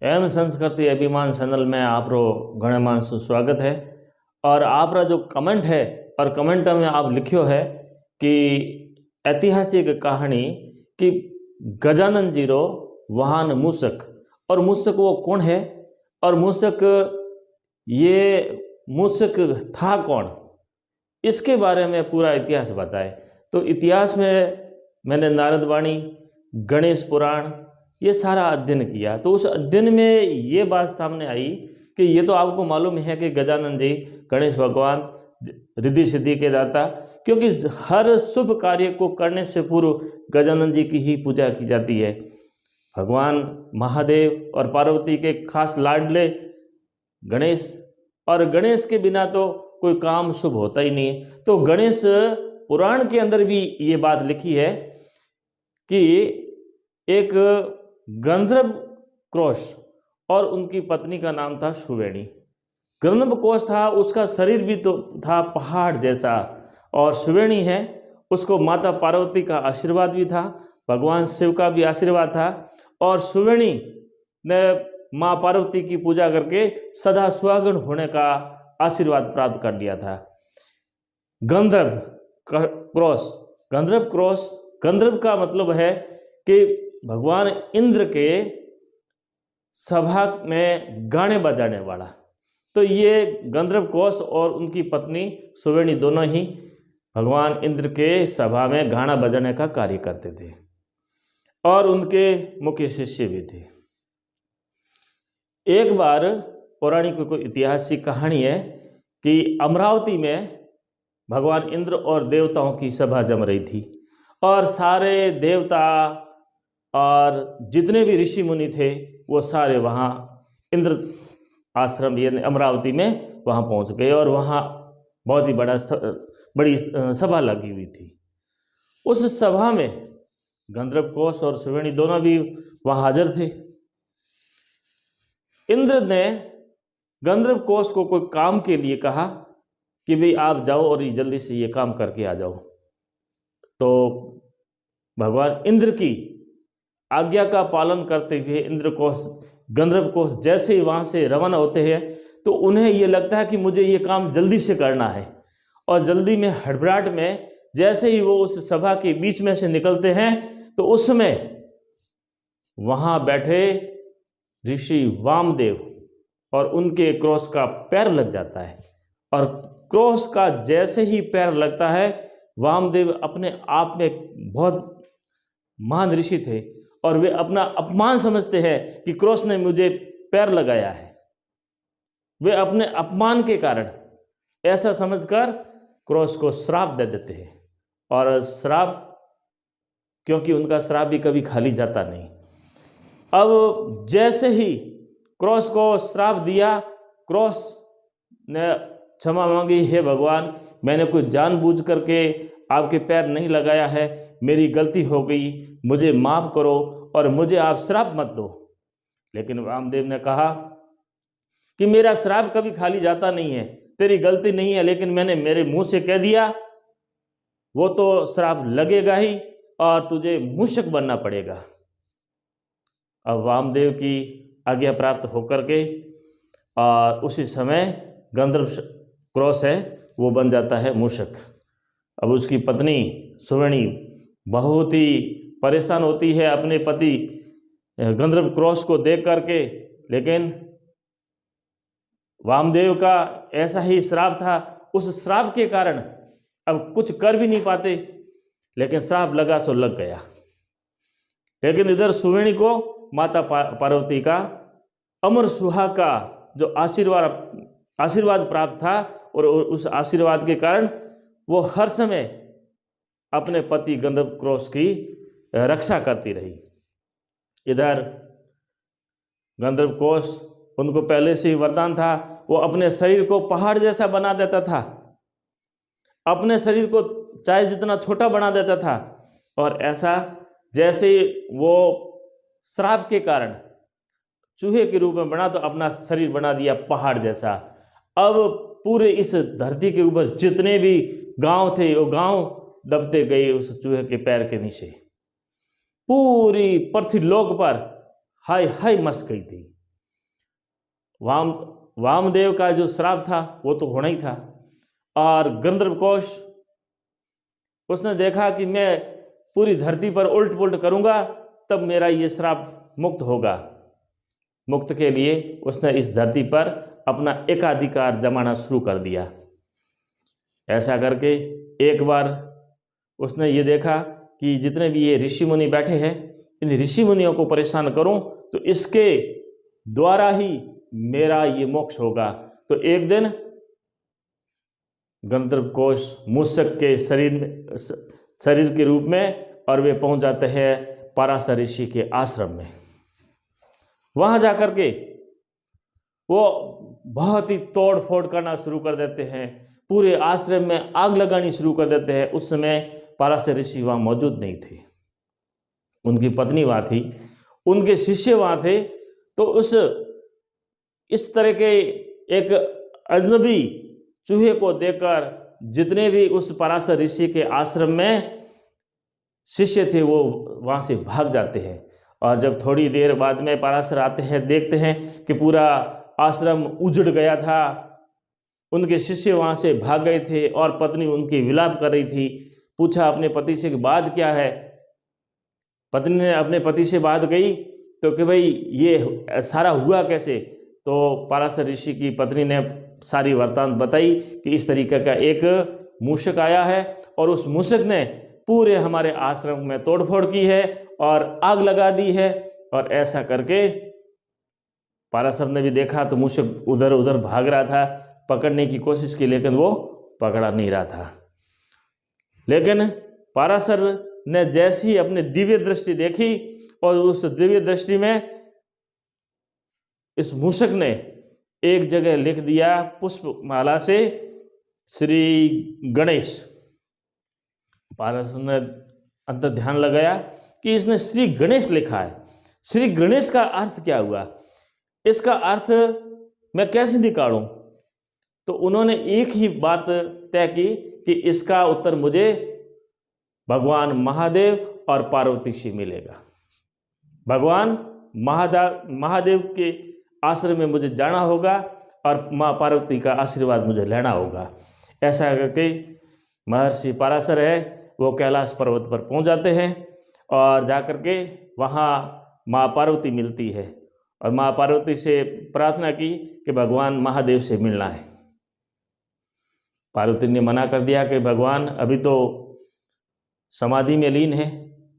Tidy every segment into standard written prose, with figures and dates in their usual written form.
M संस्कृति अभिमान channel में आपरो घणे मान स्वागत है। और आपरा जो कमेंट है और कमेंट में आप लिखियो है कि ऐतिहासिक कहानी कि गजानन जी रो वाहन मूषक, और मूषक वो कौन है और ये मूषक था कौन, इसके बारे में पूरा इतिहास बताए। तो इतिहास में मैंने नारद वाणी, गणेश पुराण, ये सारा अध्ययन किया। तो उस अध्ययन में ये बात सामने आई कि ये तो आपको मालूम है कि गजानन जी गणेश भगवान रिद्धि सिद्धि के दाता, क्योंकि हर शुभ कार्य को करने से पूर्व गजानन जी की ही पूजा की जाती है। भगवान महादेव और पार्वती के खास लाडले गणेश, और गणेश के बिना तो कोई काम शुभ होता ही नहीं है। तो गणेश पुराण के अंदर भी ये बात लिखी है कि एक गंधर्व क्रोश और उनकी पत्नी का नाम था सुवेणी। गंधर्व कोश था, उसका शरीर भी तो था पहाड़ जैसा, और सुवेणी है उसको माता पार्वती का आशीर्वाद भी था, भगवान शिव का भी आशीर्वाद था। और सुवेणी ने माँ पार्वती की पूजा करके सदा सुहागन होने का आशीर्वाद प्राप्त कर लिया था। गंधर्व क्रोश, गंधर्व का मतलब है कि भगवान इंद्र के सभा में गाने बजाने वाला। तो ये गंधर्व कोश और उनकी पत्नी सुवेणी दोनों ही भगवान इंद्र के सभा में गाना बजाने का कार्य करते थे, और उनके मुख्य शिष्य भी थे। एक बार पौराणिक कोई ऐतिहासिक कहानी है कि अमरावती में भगवान इंद्र और देवताओं की सभा जम रही थी, और सारे देवता और जितने भी ऋषि मुनि थे वो सारे वहाँ इंद्र आश्रम यानी अमरावती में वहाँ पहुँच गए, और वहाँ बहुत ही बड़ी सभा लगी हुई थी। उस सभा में गंधर्व कोश और सुवेणी दोनों भी वहाँ हाजिर थे। इंद्र ने गंधर्व कोश को कोई काम के लिए कहा कि भाई आप जाओ और जल्दी से ये काम करके आ जाओ। तो भगवान इंद्र की आज्ञा का पालन करते हुए गंधर्व कोश जैसे ही वहाँ से रवाना होते हैं तो उन्हें ये लगता है कि मुझे ये काम जल्दी से करना है, और जल्दी में हड़बड़ाहट में जैसे ही वो उस सभा के बीच में से निकलते हैं तो उस समय वहाँ बैठे ऋषि वामदेव और उनके क्रोश का पैर लग जाता है, और क्रोश का जैसे ही पैर लगता है, वामदेव अपने आप में बहुत महान ऋषि थे और वे अपना अपमान समझते हैं कि क्रोश ने मुझे पैर लगाया है। वे अपने अपमान के कारण ऐसा समझकर क्रोश को श्राप दे देते हैं, और श्राप, क्योंकि उनका श्राप भी कभी खाली जाता नहीं। अब जैसे ही क्रोश को श्राप दिया, क्रोश ने क्षमा मांगी, हे भगवान मैंने कोई जानबूझ करके आपके पैर नहीं लगाया है, मेरी गलती हो गई, मुझे माफ़ करो और मुझे आप श्राप मत दो। लेकिन वामदेव ने कहा कि मेरा श्राप कभी खाली जाता नहीं है, तेरी गलती नहीं है, लेकिन मैंने मेरे मुंह से कह दिया, वो तो श्राप लगेगा ही और तुझे मूषक बनना पड़ेगा। अब वामदेव की आज्ञा प्राप्त होकर के और उसी समय गंधर्व क्रोश है वो बन जाता है मूषक। अब उसकी पत्नी सुवेणी बहुत ही परेशान होती है अपने पति गंधर्व क्रोश को देख करके, लेकिन वामदेव का ऐसा ही श्राप था, उस श्राप के कारण अब कुछ कर भी नहीं पाते, लेकिन श्राप लगा सो लग गया। लेकिन इधर सुवेणी को माता पार्वती का अमर सुहा का जो आशीर्वाद प्राप्त था, और उस आशीर्वाद के कारण वो हर समय अपने पति गंधर्व क्रोश की रक्षा करती रही। इधर गंधर्व कोश, उनको पहले से ही वरदान था, वो अपने शरीर को पहाड़ जैसा बना देता था, अपने शरीर को चाहे जितना छोटा बना देता था, और ऐसा जैसे वो श्राप के कारण चूहे के रूप में बना तो अपना शरीर बना दिया पहाड़ जैसा। अब पूरे इस धरती के ऊपर जितने भी गांव थे वो गांव दबते गए उस चूहे के पैर के नीचे। पूरी पृथ्वी लोक पर हाय हाय मच गई थी। वामदेव का जो श्राप था वो तो होना ही था। और गंधर्वकोश उसने देखा कि मैं पूरी धरती पर उल्ट पुल्ट करूंगा तब मेरा ये श्राप मुक्त होगा। मुक्त के लिए उसने इस धरती पर अपना एकाधिकार जमाना शुरू कर दिया। ऐसा करके एक बार उसने ये देखा कि जितने भी ये ऋषि मुनि बैठे हैं, इन ऋषि मुनियों को परेशान करूं तो इसके द्वारा ही मेरा ये मोक्ष होगा। तो एक दिन गंधर्वकोश मूषक के शरीर के रूप में, और वे पहुंच जाते हैं पराशर ऋषि के आश्रम में। वहां जाकर के वो बहुत ही तोड़ फोड़ करना शुरू कर देते हैं, पूरे आश्रम में आग लगानी शुरू कर देते हैं। उस समय पराशर ऋषि वहां मौजूद नहीं थे, उनकी पत्नी वहां थी, उनके शिष्य वहां थे। तो इस तरह के एक अजनबी चूहे को देखकर जितने भी उस पराशर ऋषि के आश्रम में शिष्य थे वो वहां से भाग जाते हैं। और जब थोड़ी देर बाद में पराशर आते हैं, देखते हैं कि पूरा आश्रम उजड़ गया था, उनके शिष्य वहां से भाग गए थे और पत्नी उनकी विलाप कर रही थी। पूछा अपने पति से कि बात क्या है। पत्नी ने अपने पति से बात कही तो कि भाई ये सारा हुआ कैसे। तो पराशर ऋषि की पत्नी ने सारी वृत्तांत बताई कि इस तरीके का एक मूषक आया है और उस मूषक ने पूरे हमारे आश्रम में तोड़फोड़ की है और आग लगा दी है। और ऐसा करके पराशर ने भी देखा तो मूषक उधर उधर भाग रहा था, पकड़ने की कोशिश की, लेकिन वो पकड़ा नहीं रहा था। लेकिन पराशर ने जैसी ही अपनी दिव्य दृष्टि देखी और उस दिव्य दृष्टि में इस मूषक ने एक जगह लिख दिया पुष्पमाला से श्री गणेश। पराशर ने अंतर ध्यान लगाया कि इसने श्री गणेश लिखा है। श्री गणेश का अर्थ क्या हुआ, इसका अर्थ मैं कैसे निकालूं। तो उन्होंने एक ही बात तय की कि इसका उत्तर मुझे भगवान महादेव और पार्वती से मिलेगा। भगवान महादेव के आश्रम में मुझे जाना होगा और माँ पार्वती का आशीर्वाद मुझे लेना होगा। ऐसा करके महर्षि पराशर है वो कैलाश पर्वत पर पहुंच जाते हैं और जाकर के वहाँ माँ पार्वती मिलती है और माँ पार्वती से प्रार्थना की कि भगवान महादेव से मिलना है। पार्वती ने मना कर दिया कि भगवान अभी तो समाधि में लीन है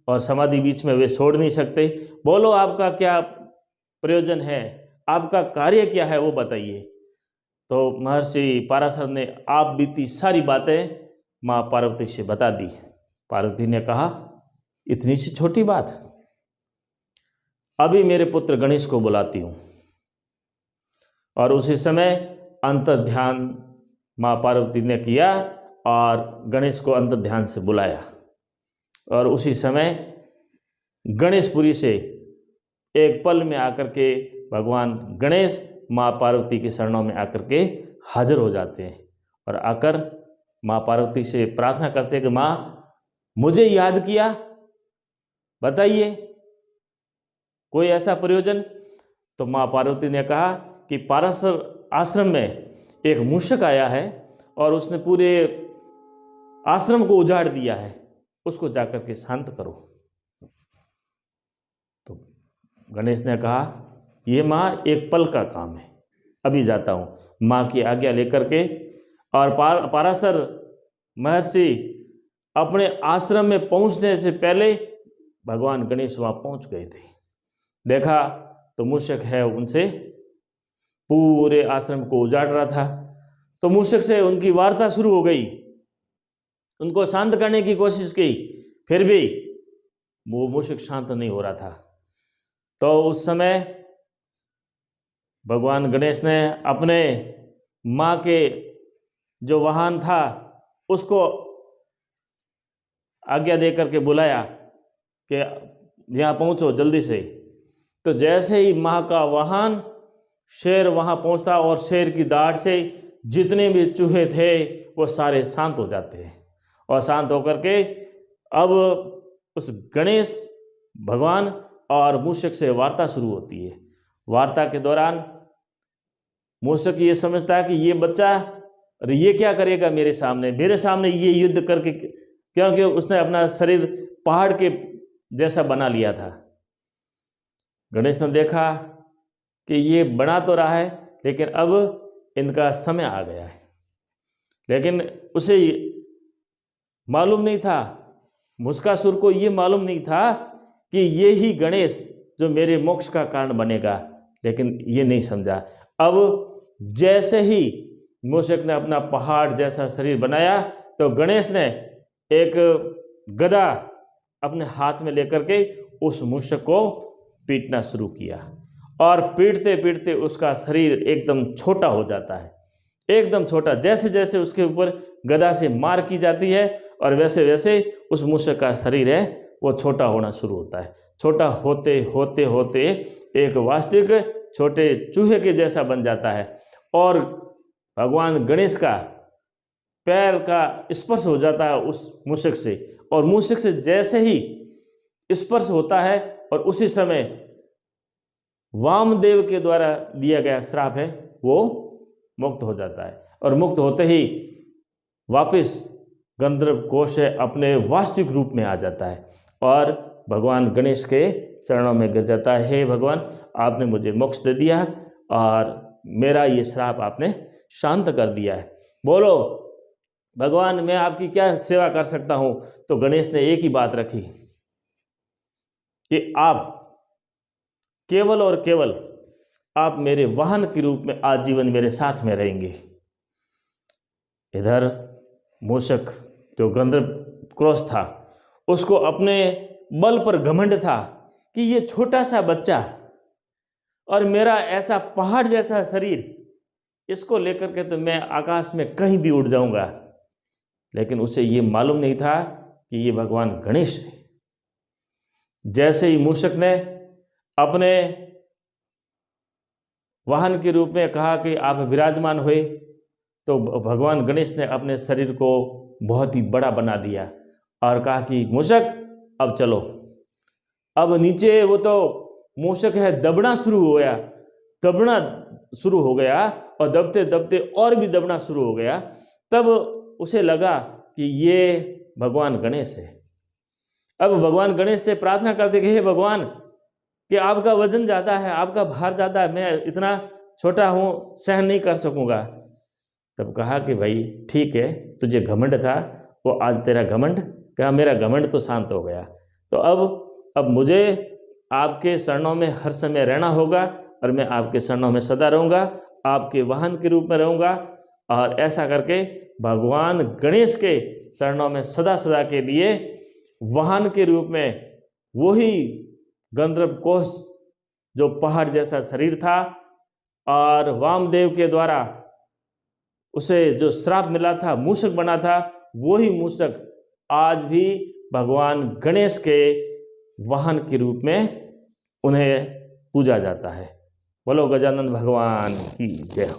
और समाधि बीच में वे छोड़ नहीं सकते। बोलो आपका क्या प्रयोजन है, आपका कार्य क्या है वो बताइए। तो महर्षि पराशर ने आप बीती सारी बातें माँ पार्वती से बता दी। पार्वती ने कहा इतनी सी छोटी बात, अभी मेरे पुत्र गणेश को बुलाती हूँ। और उसी समय अंतर ध्यान माँ पार्वती ने किया और गणेश को अंतर ध्यान से बुलाया और उसी समय गणेशपुरी से एक पल में आकर के भगवान गणेश माँ पार्वती के शरणों में आकर के हाजिर हो जाते हैं और आकर माँ पार्वती से प्रार्थना करते हैं कि माँ मुझे याद किया, बताइए कोई ऐसा प्रयोजन। तो माँ पार्वती ने कहा कि पराशर आश्रम में एक मूषक आया है और उसने पूरे आश्रम को उजाड़ दिया है, उसको जाकर के शांत करो। तो गणेश ने कहा ये माँ एक पल का काम है, अभी जाता हूँ। माँ की आज्ञा लेकर के और पराशर महर्षि अपने आश्रम में पहुँचने से पहले भगवान गणेश वहाँ पहुँच गए थे। देखा तो मूषक है उनसे पूरे आश्रम को उजाड़ रहा था। तो मूषक से उनकी वार्ता शुरू हो गई, उनको शांत करने की कोशिश की, फिर भी वो मूषक शांत नहीं हो रहा था। तो उस समय भगवान गणेश ने अपने माँ के जो वाहन था उसको आज्ञा दे करके बुलाया कि यहाँ पहुँचो जल्दी से। तो जैसे ही माँ का वाहन शेर वहाँ पहुँचता और शेर की दाढ़ से जितने भी चूहे थे वो सारे शांत हो जाते हैं और शांत होकर के अब उस गणेश भगवान और मूषक से वार्ता शुरू होती है। वार्ता के दौरान मूषक ये समझता है कि ये बच्चा, अरे ये क्या करेगा मेरे सामने ये युद्ध करके, क्योंकि उसने अपना शरीर पहाड़ के जैसा बना लिया था। गणेश ने देखा कि ये बना तो रहा है, लेकिन अब इनका समय आ गया है। लेकिन उसे मालूम नहीं था, मुस्कासुर को ये मालूम नहीं था कि ये ही गणेश जो मेरे मोक्ष का कारण बनेगा, लेकिन ये नहीं समझा। अब जैसे ही मूषक ने अपना पहाड़ जैसा शरीर बनाया, तो गणेश ने एक गदा अपने हाथ में लेकर के उस मूषक को पीटना शुरू किया, और पीटते पीटते उसका शरीर एकदम छोटा हो जाता है, एकदम छोटा। जैसे जैसे उसके ऊपर गदा से मार की जाती है, और वैसे वैसे उस मूषक का शरीर है वो छोटा होना शुरू होता है। छोटा होते होते होते एक वास्तविक छोटे चूहे के जैसा बन जाता है, और भगवान गणेश का पैर का स्पर्श हो जाता है उस मूषक से, और मूषक से जैसे ही स्पर्श होता है, और उसी समय वामदेव के द्वारा दिया गया श्राप है वो मुक्त हो जाता है, और मुक्त होते ही वापस गंधर्व कोश अपने वास्तविक रूप में आ जाता है, और भगवान गणेश के चरणों में गिर जाता है। हे भगवान, आपने मुझे मोक्ष दे दिया, और मेरा ये श्राप आपने शांत कर दिया है। बोलो भगवान, मैं आपकी क्या सेवा कर सकता हूँ? तो गणेश ने एक ही बात रखी कि आप केवल और केवल आप मेरे वाहन के रूप में आजीवन मेरे साथ में रहेंगे। इधर मूषक जो गंधर्व क्रोश था, उसको अपने बल पर घमंड था कि ये छोटा सा बच्चा और मेरा ऐसा पहाड़ जैसा शरीर, इसको लेकर के तो मैं आकाश में कहीं भी उड़ जाऊंगा। लेकिन उसे ये मालूम नहीं था कि ये भगवान गणेश है। जैसे ही मूषक ने अपने वाहन के रूप में कहा कि आप विराजमान हुए, तो भगवान गणेश ने अपने शरीर को बहुत ही बड़ा बना दिया और कहा कि मूषक अब चलो। अब नीचे वो तो मूषक है दबना शुरू हो गया, और दबते दबते और भी दबना शुरू हो गया। तब उसे लगा कि ये भगवान गणेश है। अब भगवान गणेश से प्रार्थना करते कि हे भगवान, कि आपका वजन ज़्यादा है, आपका भार ज़्यादा है, मैं इतना छोटा हूँ, सहन नहीं कर सकूँगा। तब कहा कि भाई ठीक है, तुझे घमंड था, वो आज तेरा घमंड, कहा मेरा घमंड तो शांत हो गया। तो अब मुझे आपके शरणों में हर समय रहना होगा, और मैं आपके शरणों में सदा रहूँगा, आपके वाहन के रूप में रहूँगा। और ऐसा करके भगवान गणेश के चरणों में सदा सदा के लिए वाहन के रूप में वही गंधर्व कोश जो पहाड़ जैसा शरीर था, और वामदेव के द्वारा उसे जो श्राप मिला था, मूषक बना था, वही मूषक आज भी भगवान गणेश के वाहन के रूप में उन्हें पूजा जाता है। बोलो गजानन भगवान की जय।